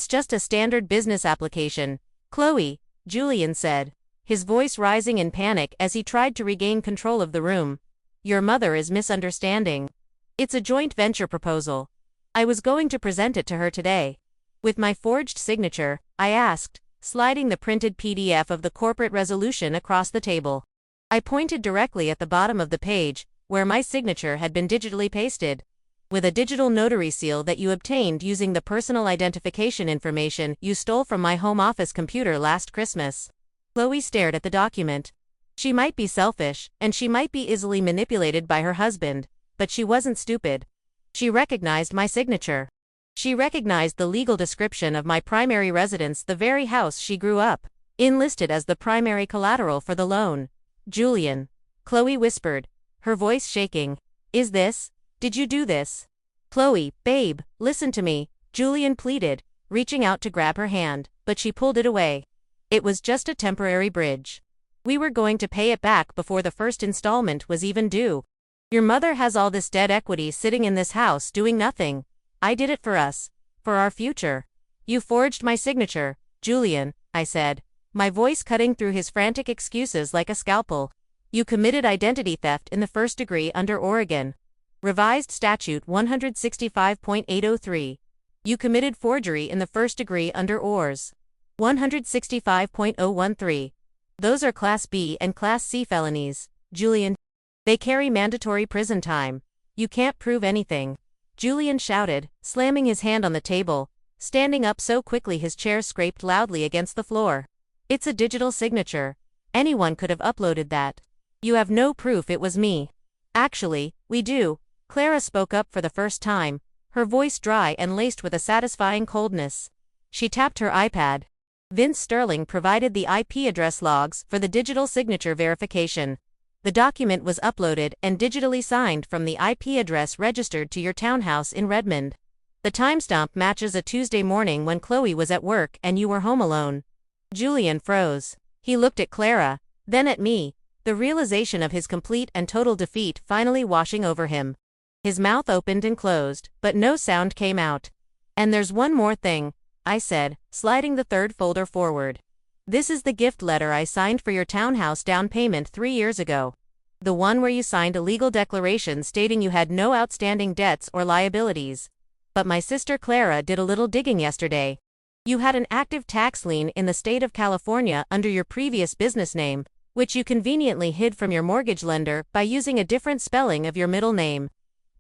just a standard business application. Chloe, Julian said, his voice rising in panic as he tried to regain control of the room. Your mother is misunderstanding. It's a joint venture proposal. I was going to present it to her today. With my forged signature, I asked, sliding the printed PDF of the corporate resolution across the table. I pointed directly at the bottom of the page, where my signature had been digitally pasted. With a digital notary seal that you obtained using the personal identification information you stole from my home office computer last Christmas. Chloe stared at the document. She might be selfish, and she might be easily manipulated by her husband, but she wasn't stupid. She recognized my signature. She recognized the legal description of my primary residence, the very house she grew up in, listed as the primary collateral for the loan. Julian, Chloe whispered, her voice shaking. Did you do this? Chloe, babe, listen to me, Julian pleaded, reaching out to grab her hand, but she pulled it away. It was just a temporary bridge. We were going to pay it back before the first installment was even due. Your mother has all this dead equity sitting in this house doing nothing. I did it for us. For our future. You forged my signature, Julian, I said, my voice cutting through his frantic excuses like a scalpel. You committed identity theft in the first degree under Oregon Revised Statute 165.803. You committed forgery in the first degree under ORS 165.013. Those are Class B and Class C felonies, Julian. They carry mandatory prison time. You can't prove anything. Julian shouted, slamming his hand on the table, standing up so quickly his chair scraped loudly against the floor. It's a digital signature. Anyone could have uploaded that. You have no proof it was me. Actually, we do. Clara spoke up for the first time, her voice dry and laced with a satisfying coldness. She tapped her iPad. Vince Sterling provided the IP address logs for the digital signature verification. The document was uploaded and digitally signed from the IP address registered to your townhouse in Redmond. The timestamp matches a Tuesday morning when Chloe was at work and you were home alone. Julian froze. He looked at Clara, then at me, the realization of his complete and total defeat finally washing over him. His mouth opened and closed, but no sound came out. And there's one more thing, I said, sliding the third folder forward. This is the gift letter I signed for your townhouse down payment 3 years ago. The one where you signed a legal declaration stating you had no outstanding debts or liabilities. But my sister Clara did a little digging yesterday. You had an active tax lien in the state of California under your previous business name, which you conveniently hid from your mortgage lender by using a different spelling of your middle name.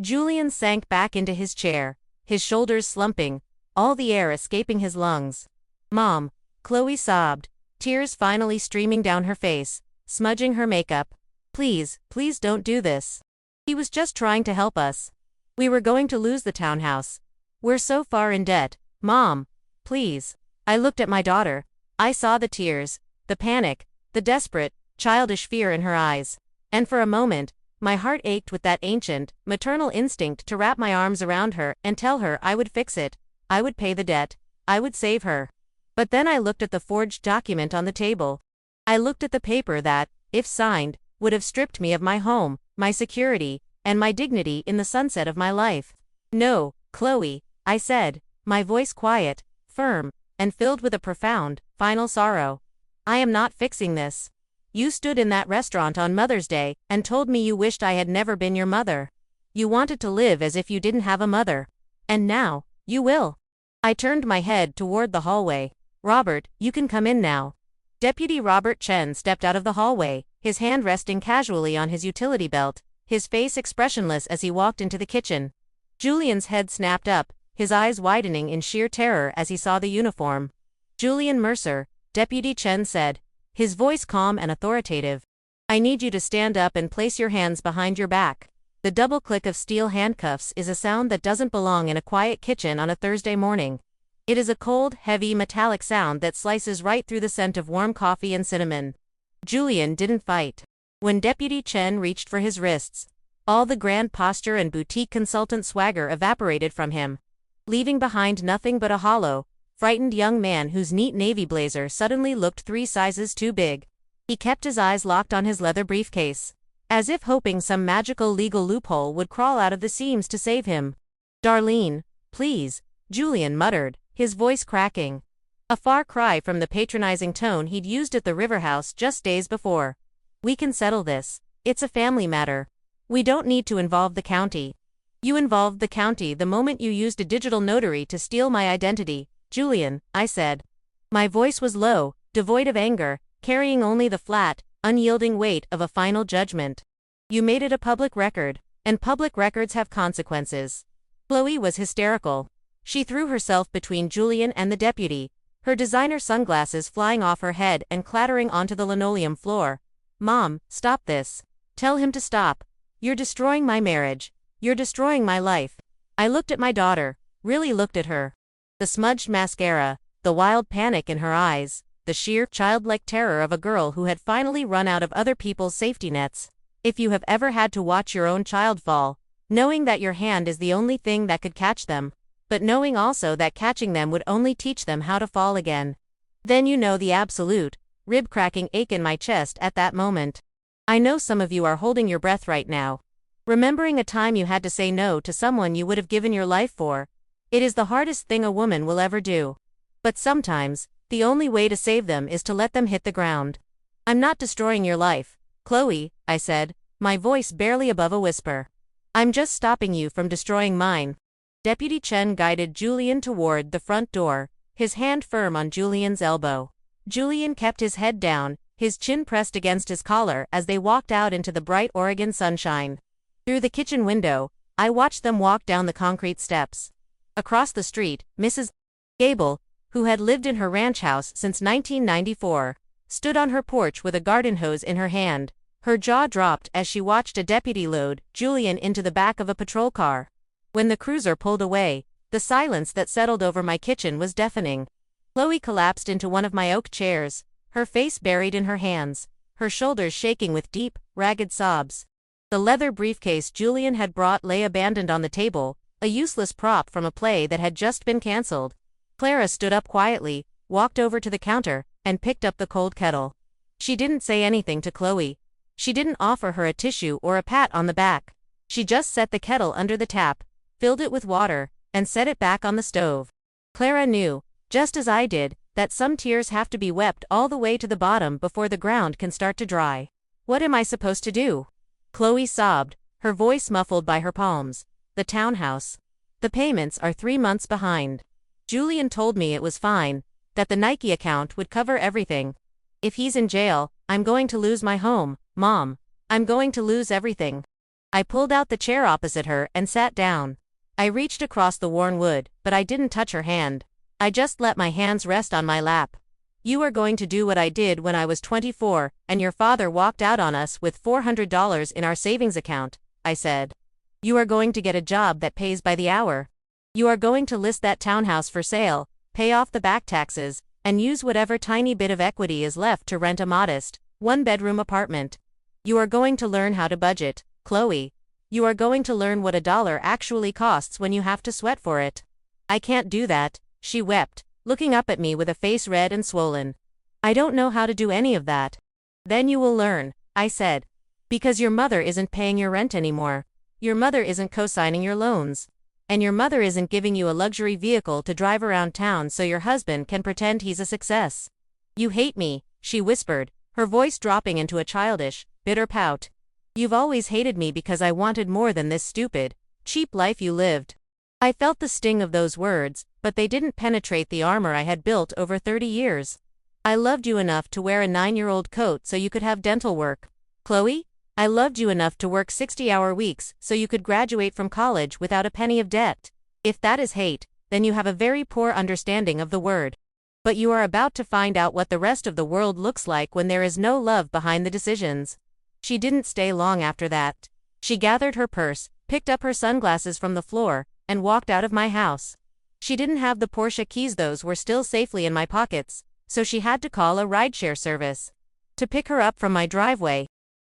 Julian sank back into his chair, his shoulders slumping, all the air escaping his lungs. Mom, Chloe sobbed, tears finally streaming down her face, smudging her makeup. Please, please don't do this. He was just trying to help us. We were going to lose the townhouse. We're so far in debt. Mom, please. I looked at my daughter. I saw the tears, the panic, the desperate, childish fear in her eyes. And for a moment, my heart ached with that ancient, maternal instinct to wrap my arms around her and tell her I would fix it, I would pay the debt, I would save her. But then I looked at the forged document on the table. I looked at the paper that, if signed, would have stripped me of my home, my security, and my dignity in the sunset of my life. No, Chloe, I said, my voice quiet, firm, and filled with a profound, final sorrow. I am not fixing this. You stood in that restaurant on Mother's Day and told me you wished I had never been your mother. You wanted to live as if you didn't have a mother. And now, you will. I turned my head toward the hallway. Robert, you can come in now. Deputy Robert Chen stepped out of the hallway, his hand resting casually on his utility belt, his face expressionless as he walked into the kitchen. Julian's head snapped up, his eyes widening in sheer terror as he saw the uniform. Julian Mercer, Deputy Chen said, his voice calm and authoritative. I need you to stand up and place your hands behind your back. The double click of steel handcuffs is a sound that doesn't belong in a quiet kitchen on a Thursday morning. It is a cold, heavy, metallic sound that slices right through the scent of warm coffee and cinnamon. Julian didn't fight. When Deputy Chen reached for his wrists, all the grand posture and boutique consultant swagger evaporated from him, leaving behind nothing but a hollow, frightened young man whose neat navy blazer suddenly looked 3 sizes too big. He kept his eyes locked on his leather briefcase, as if hoping some magical legal loophole would crawl out of the seams to save him. "Darlene, please," Julian muttered, his voice cracking. A far cry from the patronizing tone he'd used at the River House just days before. "We can settle this. It's a family matter. We don't need to involve the county." "You involved the county the moment you used a digital notary to steal my identity, Julian," I said. My voice was low, devoid of anger, carrying only the flat, unyielding weight of a final judgment. "You made it a public record, and public records have consequences." Chloe was hysterical. She threw herself between Julian and the deputy, her designer sunglasses flying off her head and clattering onto the linoleum floor. "Mom, stop this. Tell him to stop. You're destroying my marriage. You're destroying my life." I looked at my daughter, really looked at her. The smudged mascara, the wild panic in her eyes, the sheer, childlike terror of a girl who had finally run out of other people's safety nets. If you have ever had to watch your own child fall, knowing that your hand is the only thing that could catch them, but knowing also that catching them would only teach them how to fall again, then you know the absolute, rib-cracking ache in my chest at that moment. I know some of you are holding your breath right now, remembering a time you had to say no to someone you would have given your life for. It is the hardest thing a woman will ever do. But sometimes, the only way to save them is to let them hit the ground. "I'm not destroying your life, Chloe," I said, my voice barely above a whisper. "I'm just stopping you from destroying mine." Deputy Chen guided Julian toward the front door, his hand firm on Julian's elbow. Julian kept his head down, his chin pressed against his collar as they walked out into the bright Oregon sunshine. Through the kitchen window, I watched them walk down the concrete steps. Across the street, Mrs. Gable, who had lived in her ranch house since 1994, stood on her porch with a garden hose in her hand. Her jaw dropped as she watched a deputy load Julian into the back of a patrol car. When the cruiser pulled away, the silence that settled over my kitchen was deafening. Chloe collapsed into one of my oak chairs, her face buried in her hands, her shoulders shaking with deep, ragged sobs. The leather briefcase Julian had brought lay abandoned on the table, a useless prop from a play that had just been cancelled. Clara stood up quietly, walked over to the counter, and picked up the cold kettle. She didn't say anything to Chloe. She didn't offer her a tissue or a pat on the back. She just set the kettle under the tap, filled it with water, and set it back on the stove. Clara knew, just as I did, that some tears have to be wept all the way to the bottom before the ground can start to dry. "What am I supposed to do?" Chloe sobbed, her voice muffled by her palms. "The townhouse. The payments are 3 months behind. Julian told me it was fine, that the Nike account would cover everything. If he's in jail, I'm going to lose my home, Mom. I'm going to lose everything." I pulled out the chair opposite her and sat down. I reached across the worn wood, but I didn't touch her hand. I just let my hands rest on my lap. "You are going to do what I did when I was 24, and your father walked out on us with $400 in our savings account," I said. "You are going to get a job that pays by the hour. You are going to list that townhouse for sale, pay off the back taxes, and use whatever tiny bit of equity is left to rent a modest, one-bedroom apartment. You are going to learn how to budget, Chloe. You are going to learn what a dollar actually costs when you have to sweat for it." "I can't do that," she wept, looking up at me with a face red and swollen. "I don't know how to do any of that." "Then you will learn," I said. "Because your mother isn't paying your rent anymore. Your mother isn't co-signing your loans. And your mother isn't giving you a luxury vehicle to drive around town so your husband can pretend he's a success. You hate me," she whispered, her voice dropping into a childish, bitter pout. "You've always hated me because I wanted more than this stupid, cheap life you lived." I felt the sting of those words, but they didn't penetrate the armor I had built over 30 years. "I loved you enough to wear a 9-year-old coat so you could have dental work, Chloe. I loved you enough to work 60-hour weeks so you could graduate from college without a penny of debt. If that is hate, then you have a very poor understanding of the word. But you are about to find out what the rest of the world looks like when there is no love behind the decisions." She didn't stay long after that. She gathered her purse, picked up her sunglasses from the floor, and walked out of my house. She didn't have the Porsche keys, those were still safely in my pockets, so she had to call a rideshare service to pick her up from my driveway.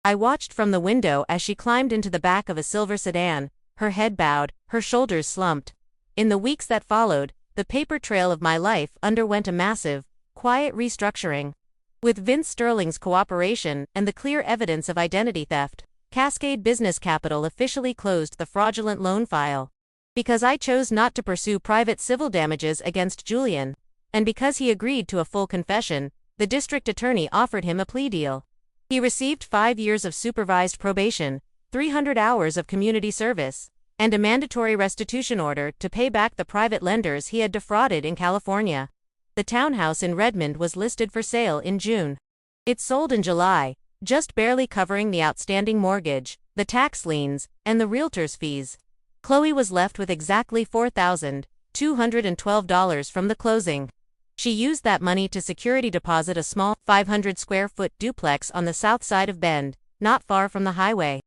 I watched from the window as she climbed into the back of a silver sedan, her head bowed, her shoulders slumped. In the weeks that followed, the paper trail of my life underwent a massive, quiet restructuring. With Vince Sterling's cooperation and the clear evidence of identity theft, Cascade Business Capital officially closed the fraudulent loan file. Because I chose not to pursue private civil damages against Julian, and because he agreed to a full confession, the district attorney offered him a plea deal. He received 5 years of supervised probation, 300 hours of community service, and a mandatory restitution order to pay back the private lenders he had defrauded in California. The townhouse in Redmond was listed for sale in June. It sold in July, just barely covering the outstanding mortgage, the tax liens, and the realtor's fees. Chloe was left with exactly $4,212 from the closing. She used that money to security deposit a small 500-square-foot duplex on the south side of Bend, not far from the highway.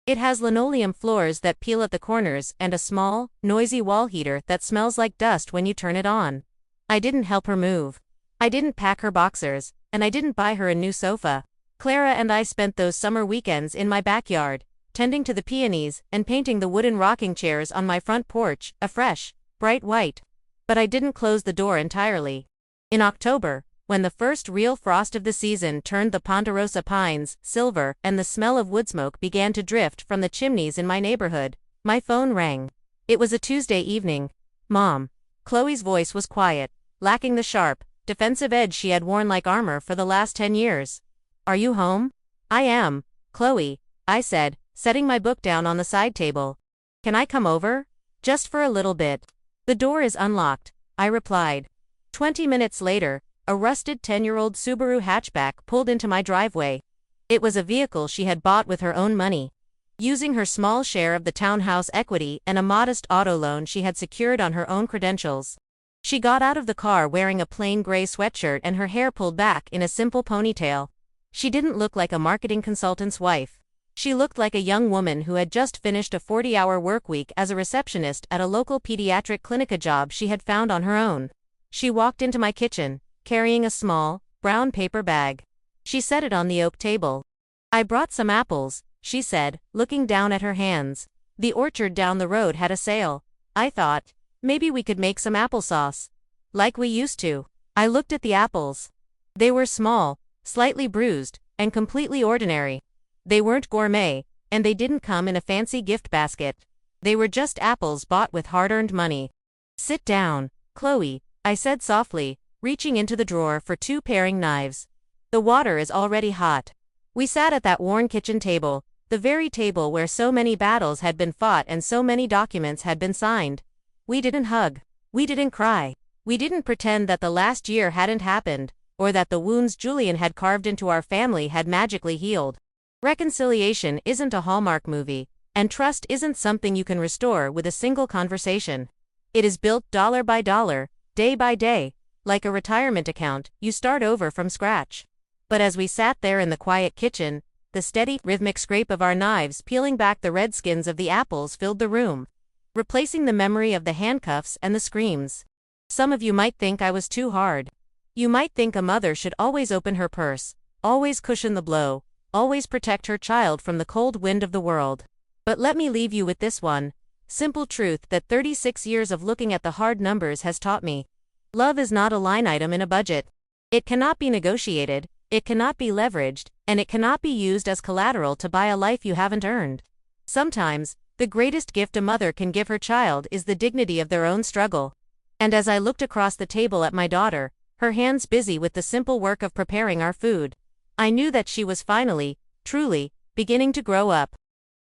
It has linoleum floors that peel at the corners and a small, noisy wall heater that smells like dust when you turn it on. I didn't help her move. I didn't pack her boxers, and I didn't buy her a new sofa. Clara and I spent those summer weekends in my backyard, tending to the peonies and painting the wooden rocking chairs on my front porch a fresh, bright white. But I didn't close the door entirely. In October, when the first real frost of the season turned the ponderosa pines silver and the smell of woodsmoke began to drift from the chimneys in my neighborhood, my phone rang. It was a Tuesday evening. Mom. Chloe's voice was quiet, lacking the sharp, defensive edge she had worn like armor for the last 10 years. Are you home? I am, Chloe, I said, setting my book down on the side table. Can I come over? Just for a little bit. The door is unlocked, I replied. 20 minutes later, a rusted 10-year-old Subaru hatchback pulled into my driveway. It was a vehicle she had bought with her own money. Using her small share of the townhouse equity and a modest auto loan she had secured on her own credentials. She got out of the car wearing a plain gray sweatshirt and her hair pulled back in a simple ponytail. She didn't look like a marketing consultant's wife. She looked like a young woman who had just finished a 40-hour work week as a receptionist at a local pediatric clinic, a job she had found on her own. She walked into my kitchen, carrying a small, brown paper bag. She set it on the oak table. I brought some apples, she said, looking down at her hands. The orchard down the road had a sale. I thought, maybe we could make some applesauce. Like we used to. I looked at the apples. They were small, slightly bruised, and completely ordinary. They weren't gourmet, and they didn't come in a fancy gift basket. They were just apples bought with hard-earned money. Sit down, Chloe, I said softly, reaching into the drawer for 2 paring knives. The water is already hot. We sat at that worn kitchen table, the very table where so many battles had been fought and so many documents had been signed. We didn't hug. We didn't cry. We didn't pretend that the last year hadn't happened, or that the wounds Julian had carved into our family had magically healed. Reconciliation isn't a Hallmark movie, and trust isn't something you can restore with a single conversation. It is built dollar by dollar, day by day. Like a retirement account, you start over from scratch. But as we sat there in the quiet kitchen, the steady, rhythmic scrape of our knives peeling back the red skins of the apples filled the room, replacing the memory of the handcuffs and the screams. Some of you might think I was too hard. You might think a mother should always open her purse, always cushion the blow, always protect her child from the cold wind of the world. But let me leave you with this one simple truth that 36 years of looking at the hard numbers has taught me. Love is not a line item in a budget. It cannot be negotiated, it cannot be leveraged, and it cannot be used as collateral to buy a life you haven't earned. Sometimes, the greatest gift a mother can give her child is the dignity of their own struggle. And as I looked across the table at my daughter, her hands busy with the simple work of preparing our food, I knew that she was finally, truly, beginning to grow up.